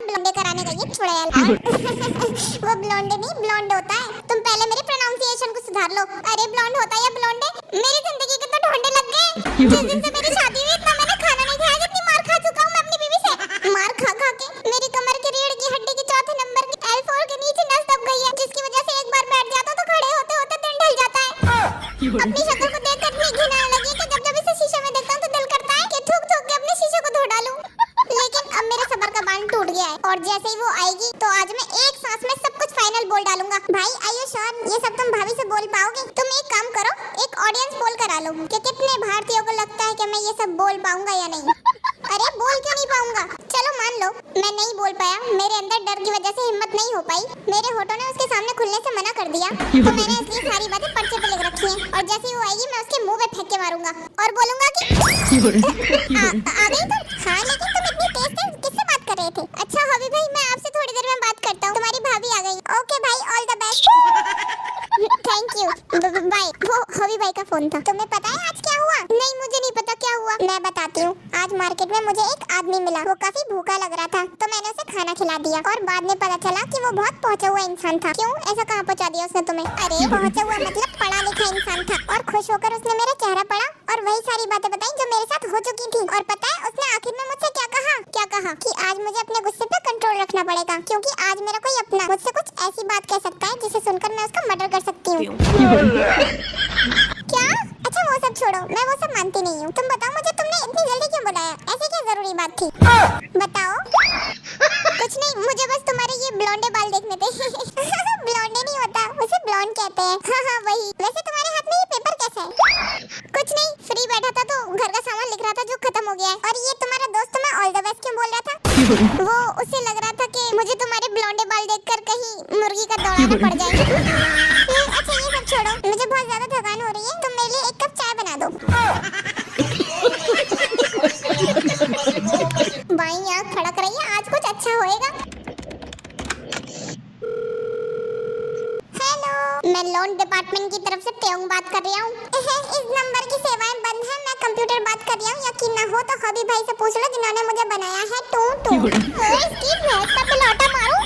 ब्लोंडे कराने गई है छोड़ा यार। वो ब्लोंडे नहीं ब्लोंड होता है। तुम पहले मेरी प्रोनाउंसिएशन को सुधार लो। अरे ब्लोंड होता है या ब्लोंडे? मेरी जिंदगी के तो ढोंडे लग गए। जिस दिन से मेरी शादी हुई इतना मैंने खाना नहीं खाया जितनी मार खा चुका हूँ मैं अपनी बीवी से। मार खा खा के मेरी कमर की रीढ़ की हड्डी की चौथे नंबर की L4 के नीचे नस दब गई है, जिसकी वजह से एक बार बैठ जाता तो खड़े होते होते दिन ढल जाता है। अपनी शक्ल को देखकर इतनी घिन आने लगी कि जब जब इसे शीशे में देखता हूँ तो दिल करता है कि थूक थूक के अपने शीशे को धो डालूं। लेकिन अब मेरे सब्र का बांध टूट गया है और जैसे ही वो आएगी तो आज मैं एक सांस में सब कुछ फाइनल बोल डालूंगा। भाई आर यू श्योर ये सब तुम भाभी से बोल पाओगे? तुम एक काम करो, एक ऑडियंस पोल करा लो कि कितने भारतीयों को लगता है कि मैं ये सब बोल पाऊंगा या नहीं। अरे बोल क्यों नहीं पाऊंगा? चलो मान लो मैं नहीं बोल पाया, मेरे अंदर डर की वजह से हिम्मत नहीं हो पाई, मेरे होठों ने उसके सामने खुलने से मना कर दिया, तो मैंने इसलिए सारी बातें पर्चे पे लिख रखी हैं और जैसे ही वो आएगी मैं उसके मुंह पे फेंक के मारूंगा और बोलूंगा कि आ गई तुम? हाँ लेकिन तुम इतनी तेज थे, किससे बात कर रहे थे? अच्छा हबी भाई मैं आपसे थोड़ी देर में बात करता हूँ, तुम्हारी भाभी आ गई। ओके भाई all the best. Thank you bye. वो हबी भाई का फोन था। तुम्हें पता है आज क्या हुआ? नहीं मुझे नहीं पता क्या हुआ। मैं बताती हूँ। आज मार्केट में मुझे एक आदमी मिला, वो काफी भूखा लग रहा था तो मैंने उसे खाना खिला दिया और बाद में पता चला कि वो बहुत पहुंचा हुआ इंसान था। क्यों ऐसा कहाँ पहुंचा दिया उसने तुम्हें? अरे पहुंचा हुआ मतलब पढ़ा लिखा इंसान था और खुश होकर उसने मेरा चेहरा पढ़ा और वही सारी बातें बताई जो मेरे साथ हो चुकी थी। और पता है उसने आखिर में मुझसे क्या कहा कि आज मुझे अपने गुस्से पे कंट्रोल रखना पड़ेगा क्योंकि आज मेरा कोई अपना मुझसे कुछ ऐसी बात कह सकता है जिसे सुनकर मैं उसका मर्डर कर सकती हूँ। क्या? अच्छा वो सब छोड़ो, मैं वो सब मानती नहीं हूँ। तुम बताओ मुझे तुमने इतनी जल्दी क्यों बुलाया? ऐसी क्या जरूरी बात थी? बताओ। कुछ नहीं, मुझे बस तुम्हारे ये ब्लोंडे बाल देखने थे। ब्लोंडे नहीं होता, उसे ब्लोंड कहते हैं। हाँ वही। वैसे तुम्हारे हाथ में ये पेपर कैसा है? कुछ नहीं, फ्री बैठा था तो घर का सामान लिख रहा था जो खत्म हो गया है। और ये तुम्हारा दोस्त तुम्हें ऑल द बेस्ट क्यों बोल रहा था? वो उसे लग रहा था कि मुझे तुम्हारे ब्लोंडे बाल देखकर कहीं मुर्गी का दौड़ा न पड़ जाए। अच्छा ये सब छोड़ो, मुझे बहुत ज्यादा थकान हो रही है, तुम मेरे लिए एक कप चाय बना दो। बाईं आंख खड़क रही है, आज कुछ अच्छा होएगा। हेलो, मैं लोन डिपार्टमेंट की तरफ से तेउंग बात कर रही हूँ। इस नंबर की सेवाएं बंद है, मैं कंप्यूटर बात कर रही हूँ। यकीन ना हो तो हबी भाई से पूछ लो जिन्होंने मुझे बनाया है। टू इसकी भैंस का पिलौटा मारूं।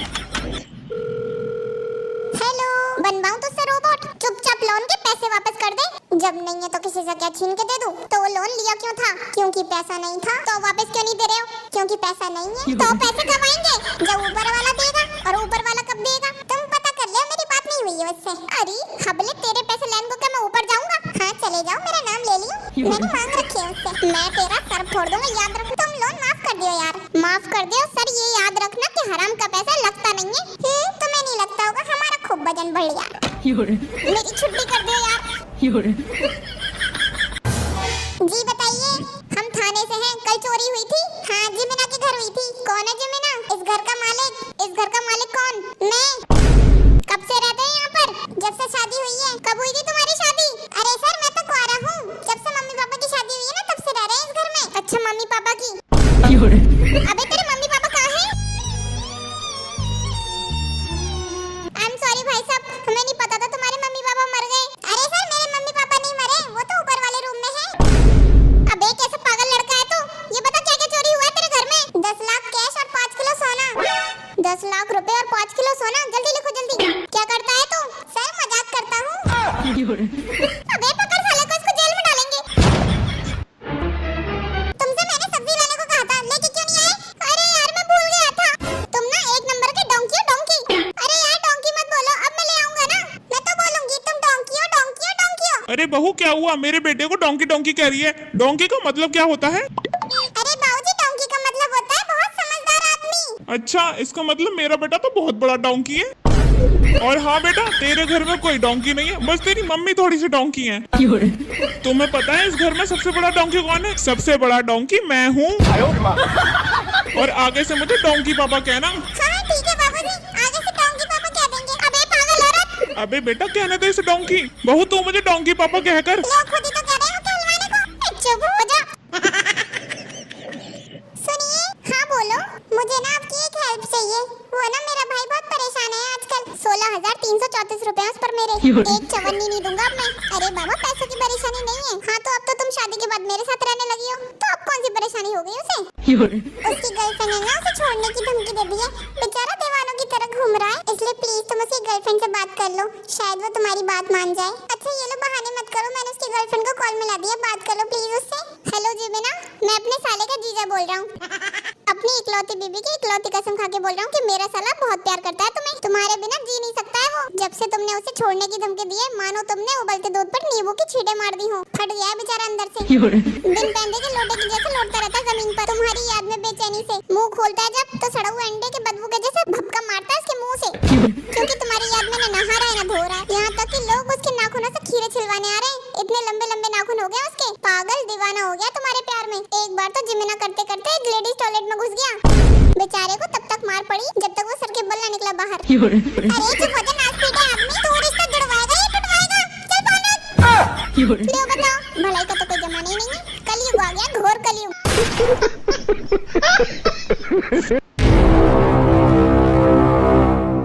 हेलो, बनवाऊं तुझसे रोबोट? चुपचाप लोन के पैसे वापस कर दे। जब नहीं है तो किसी से क्या छीन के दे दूं? तो वो लोन लिया क्यों था? क्योंकि पैसा नहीं था। तो वापस क्यों नहीं दे रहे हो? क्योंकि पैसा नहीं है। तो पैसे कब आएंगे? जब ऊपर वाला देगा। और ऊपर वाला कब देगा? तुम पता कर ले, मेरी बात नहीं हुई है उससे। अरे हबले, तेरे पैसे लेने को क्या मैं ऊपर जाऊंगा? हाँ चले जाओ, मेरा नाम ले लियो, मैंने मांग रखी है उससे। मैं तेरा सर फोड़ दूंगा, याद रख। तुम लोन माफ कर दियो यार, माफ कर दियो सर। ये याद रखना कि हराम का पैसा लगता नहीं है। तुम्हें नहीं लगता होगा, हमारा खूब वजन बढ़ गया। मेरी छुट्टी कर दो यार। जी बताइए, हम थाने से हैं। कल चोरी हुई थी। हाँ जिमिना के घर हुई थी। कौन है जिमिना? इस घर का मालिक। इस घर का मालिक कौन? मैं। कब से रहते हैं यहाँ पर? जब से शादी हुई है। कब हुई थी तुम्हारी शादी? अरे सर मैं तो कुआरा हूँ, जब से मम्मी पापा की शादी हुई है ना तब से रह रहे हैं इस घर में। अच्छा मम्मी पापा की? अबे तेरे मम्मी पापा कहाँ हैं? आई एम सॉरी भाई साहब, हमें नहीं पता था तुम्हारे मम्मी पापा मर गए। अरे सर मेरे मम्मी पापा नहीं मरे, वो तो ऊपर वाले रूम में है। अबे कैसा पागल लड़का है तू? ये बता क्या क्या चोरी हुआ है तेरे घर में? 10 लाख कैश और 5 किलो सोना। 10 लाख रुपए और 5 किलो सोना, जल्दी लिखो जल्दी। क्या करता है तू? सर मजाक करता हूँ। अबे पकड़ साले को, इसको जेल में डालेंगे। तुमसे मैंने सब्जी लाने को कहा था, लेके क्यों नहीं आए? अरे यार मैं भूल गया था। तुम ना एक नंबर के डोंकी हो, डोंकी। अरे यार डोंकी मत बोलो, अब मैं ले आऊंगा ना। मैं तो बोलूंगी तुम डोंकी हो, डोंकी हो, डोंकी हो। अरे बहू क्या हुआ? मेरे बेटे को डोंकी डोंकी कह रही है। डोंकी का मतलब क्या होता है? अरे बाबूजी डोंकी का मतलब होता है बहुत समझदार आदमी। अच्छा इसका मतलब मेरा बेटा तो बहुत बड़ा डोंकी है। और हाँ बेटा, तेरे घर में कोई डोंकी नहीं है, बस तेरी मम्मी थोड़ी सी डोंकी है। तुम्हें पता है इस घर में सबसे बड़ा डोंकी कौन है? सबसे बड़ा डोंकी मैं हूँ। और आगे से मुझे डोंकी पापा कहना। हाँ ठीक है बाबूजी, आगे से डोंकी पापा कह देंगे। अबे पागल औरत। अबे बेटा कहने दे इसे डोंकी। बहू तू मुझे डोंकी पापा कहकर। लोग खुद ही तो कह रहे हो कहलवाने को। चुप हो जा। सुनिए। हाँ बोलो। मुझे ना आपकी एक हेल्प चाहिए। वो ना मेरा भाई बहुत परेशान है आजकल। 16,334 रुपए उस पर मेरे। एक चवन्नी नहीं दूंगा अब मैं। अरे बाबा पैसों की परेशानी नहीं है। हाँ तो अब तो तुम शादी के बाद मेरे साथ रहने लगी हो, तो अब कौन सी परेशानी हो गई उसे? उसकी गर्लफ्रेंड ने ना उसे छोड़ने की धमकी दे दी है। बेचारा दीवानों की तरह घूम रहा है, इसलिए प्लीज तुम उसकी गर्लफ्रेंड से बात कर लो, शायद वो तुम्हारी बात मान जाए। अच्छा ये लो बहाने मत करो, मैंने उसकी गर्लफ्रेंड को कॉल मिला दिया, बात कर लो प्लीज उससे। हेलो जी बिना, मैं अपने साले का जीजा बोल रहा हूँ। अपनी इकलौती बीबी की इकलौती कसम खा के बोल रहा हूँ कि मेरा साला बहुत प्यार करता है तुम्हें, तुम्हारे बिना जी नहीं सकता है वो। जब से तुमने उसे छोड़ने की धमकी दी है, मानो तुमने उबलते दूध पर नींबू की छींटे मार दी हो। फट गया है बेचारा अंदर से, बिन पहनदे के लोटे की जैसे लौटता रहता है जमीन पर, तुम्हारी याद में बेचैनी से। मुंह खोलता है जब तो सड़ा हुआ अंडे के बदबू के जैसे भपका मारता है उसके मुंह से, क्योंकि तुम्हारी याद में न नहा रहा है न धो रहा है। यहाँ तक कि लोग उसके नाखूनों से खीरे छिलवाने आ रहे हैं, इतने लंबे लंबे नाखून हो गए उसके। पागल दीवाना हो गया तुम्हारे प्यार में। एक बार तो जिमिना करते करते एक लेडीज टॉयलेट में घुस गया, बेचारे को तब तक मार पड़ी जब तक वो सर के बल ना निकला बाहर। अरे चुप हो जा नासपीटे आदमी, तू रिश्ता जुड़वाएगा या टूटवाएगा? चल फोन लो बताओ, भलाई का तो कोई जमाना ही नहीं है, कलयुग आ गया, घोर कलयुग।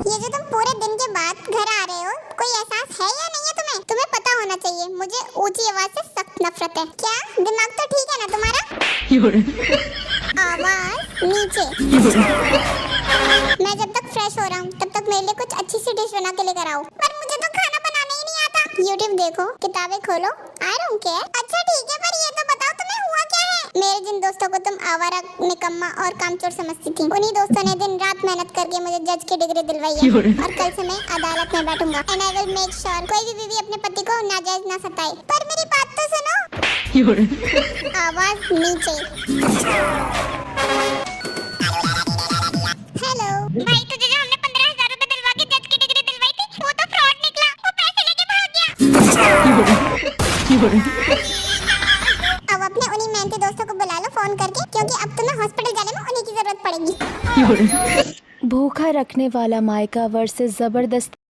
ये जो तुम पूरे दिन के बाद घर आ रहे हो, कोई एहसास है या नहीं है तुम्हें? तुम्हें पता होना चाहिए मुझे ऊंची आवाज से सख्त नफरत है। क्या दिमाग तो ठीक है ना तुम्हारा? आवाज नीचे। मैं जब तक फ्रेश हो रहा हूँ तब तक मेरे लिए कुछ अच्छी सी डिश बना के लेकर आओ। पर मुझे तो खाना बनाना ही नहीं आता। YouTube देखो, किताबें खोलो, I don't care। अच्छा ठीक है, पर ये तो बताओ तुम्हें हुआ क्या है? मेरे जिन दोस्तों को तुम आवारा, निकम्मा और कामचोर समझती थी, उन्हीं दोस्तों ने दिन रात मेहनत करके मुझे जज की डिग्री दिलवाई है। और कल से मैं अदालत में बैठूंगा and I will make sure कोई भी बीवी अपने पति को नाजायज ना सताए। पर मेरी बात तो सुनो। आवाज नीचे। हेलो भाई, तुझे जो हमने 15,000 रुपए दिलवा के जज की डिग्री दिलवाई थी, वो तो फ्रॉड निकला, वो पैसे लेके भाग गया। अब अपने उन्हीं मेहनती दोस्तों को बुला लो फोन करके, क्योंकि अब तुम्हें हॉस्पिटल जाने में उन्हीं की जरूरत पड़ेगी। भूखा रखने वाला मायका वर्सेस जबरदस्त